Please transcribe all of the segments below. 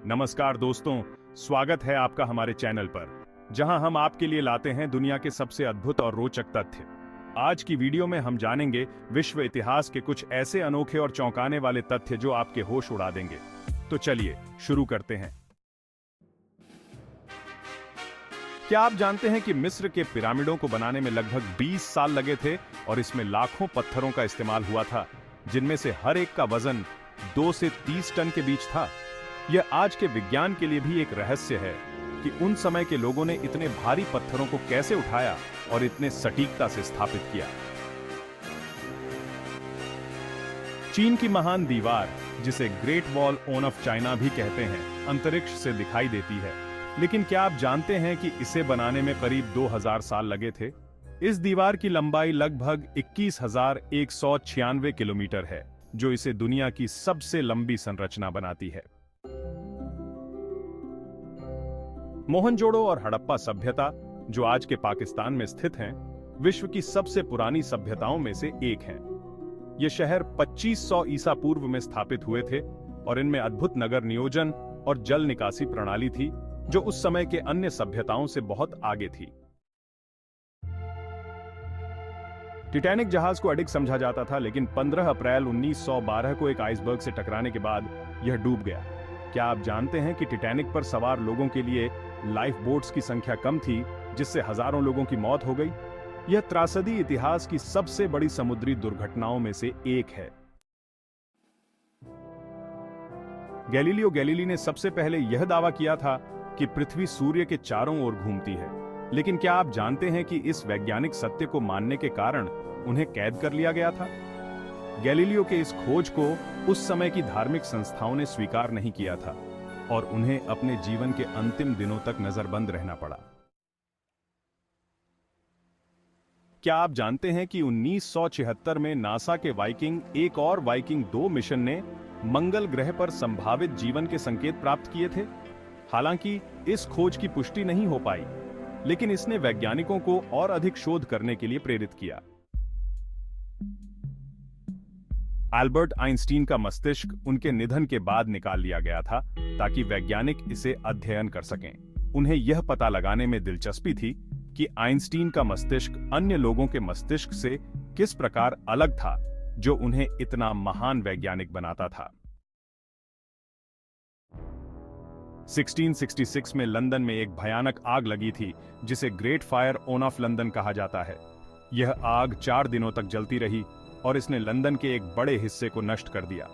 नमस्कार दोस्तों, स्वागत है आपका हमारे चैनल पर, जहां हम आपके लिए लाते हैं दुनिया के सबसे अद्भुत और रोचक तथ्य। आज की वीडियो में हम जानेंगे विश्व इतिहास के कुछ ऐसे अनोखे और चौंकाने वाले तथ्य जो आपके होश उड़ा देंगे। तो चलिए शुरू करते हैं। क्या आप जानते हैं कि मिस्र के पिरामिडों को बनाने में लगभग 20 साल लगे थे और इसमें लाखों पत्थरों का इस्तेमाल हुआ था, जिनमें से हर एक का वजन 2 से 30 टन के बीच था। यह आज के विज्ञान के लिए भी एक रहस्य है कि उन समय के लोगों ने इतने भारी पत्थरों को कैसे उठाया और इतने सटीकता से स्थापित किया। चीन की महान दीवार, जिसे ग्रेट वॉल ऑफ चाइना भी कहते हैं, अंतरिक्ष से दिखाई देती है, लेकिन क्या आप जानते हैं कि इसे बनाने में करीब 2000 साल लगे थे? इस दीवार की लंबाई लगभग 21,196 किलोमीटर है, जो इसे दुनिया की सबसे लंबी संरचना बनाती है। मोहनजोदड़ो और हड़प्पा सभ्यता, जो आज के पाकिस्तान में स्थित हैं, विश्व की सबसे पुरानी सभ्यताओं में से एक हैं। ये शहर 2500 ईसा पूर्व में स्थापित हुए थे और इनमें अद्भुत नगर नियोजन और जल निकासी प्रणाली थी, जो उस समय के अन्य सभ्यताओं से बहुत आगे थी। टाइटैनिक जहाज को अडिग समझा जाता था, लेकिन 15 अप्रैल 1912 को एक आइसबर्ग से टकराने के बाद यह डूब गया। क्या आप जानते हैं कि टाइटैनिक पर सवार लोगों के लिए लाइफ बोट्स की संख्या कम थी, जिससे हजारों लोगों की मौत हो गई? यह त्रासदी इतिहास की सबसे बड़ी समुद्री दुर्घटनाओं में से एक है। गैलीलियो गैलीली ने सबसे पहले यह दावा किया था कि पृथ्वी सूर्य के चारों ओर घूमती है, लेकिन क्या आप जानते हैं कि इस वैज्ञानिक सत्य को मानने के कारण उन्हें कैद कर लिया गया था? गैलीलियो के इस खोज को उस समय की धार्मिक संस्थाओं ने स्वीकार नहीं किया था और उन्हें अपने जीवन के अंतिम दिनों तक नजरबंद रहना पड़ा। क्या आप जानते हैं कि 1976 में नासा के वाइकिंग 1 और वाइकिंग 2 मिशन ने मंगल ग्रह पर संभावित जीवन के संकेत प्राप्त किए थे? हालांकि इस खोज की पुष्टि नहीं हो पाई, लेकिन इसने वैज्ञानिकों को और अधिक शोध करने के लिए प्रेरित किया। अल्बर्ट आइंस्टीन का मस्तिष्क उनके निधन के बाद निकाल लिया गया था, ताकि वैज्ञानिक इसे अध्ययन कर सकें। उन्हें यह पता लगाने में दिलचस्पी थी कि आइंस्टीन का मस्तिष्क अन्य लोगों के मस्तिष्क से किस प्रकार अलग था, जो उन्हें इतना महान वैज्ञानिक बनाता था। 1666 में लंदन में एक भयानक आग लगी थी, जिसे ग्रेट फायर ऑफ लंदन कहा जाता है। यह आग 4 दिनों तक जलती रही और इसने लंदन के एक बड़े हिस्से को नष्ट कर दिया।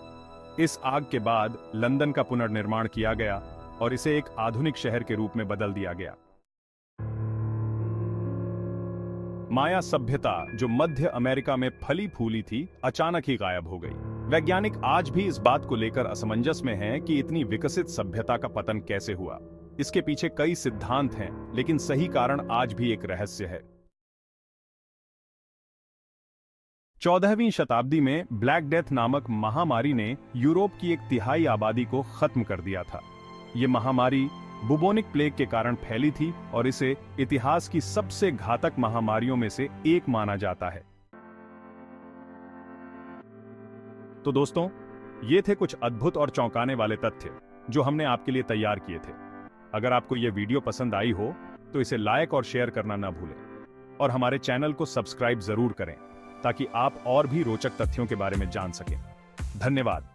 इस आग के बाद लंदन का पुनर्निर्माण किया गया और इसे एक आधुनिक शहर के रूप में बदल दिया गया। माया सभ्यता, जो मध्य अमेरिका में फली फूली थी, अचानक ही गायब हो गई। वैज्ञानिक आज भी इस बात को लेकर असमंजस में हैं कि इतनी विकसित सभ्यता का पतन कैसे हुआ। इसके पीछे कई सिद्धांत हैं, लेकिन सही कारण आज भी एक रहस्य है। 14वीं शताब्दी में ब्लैक डेथ नामक महामारी ने यूरोप की 1/3 आबादी को खत्म कर दिया था। यह महामारी बुबोनिक प्लेग के कारण फैली थी और इसे इतिहास की सबसे घातक महामारियों में से एक माना जाता है। तो दोस्तों, ये थे कुछ अद्भुत और चौंकाने वाले तथ्य जो हमने आपके लिए तैयार किए थे। अगर आपको यह वीडियो पसंद आई हो तो इसे लाइक और शेयर करना ना भूलें और हमारे चैनल को सब्सक्राइब जरूर करें, ताकि आप और भी रोचक तथ्यों के बारे में जान सकें। धन्यवाद।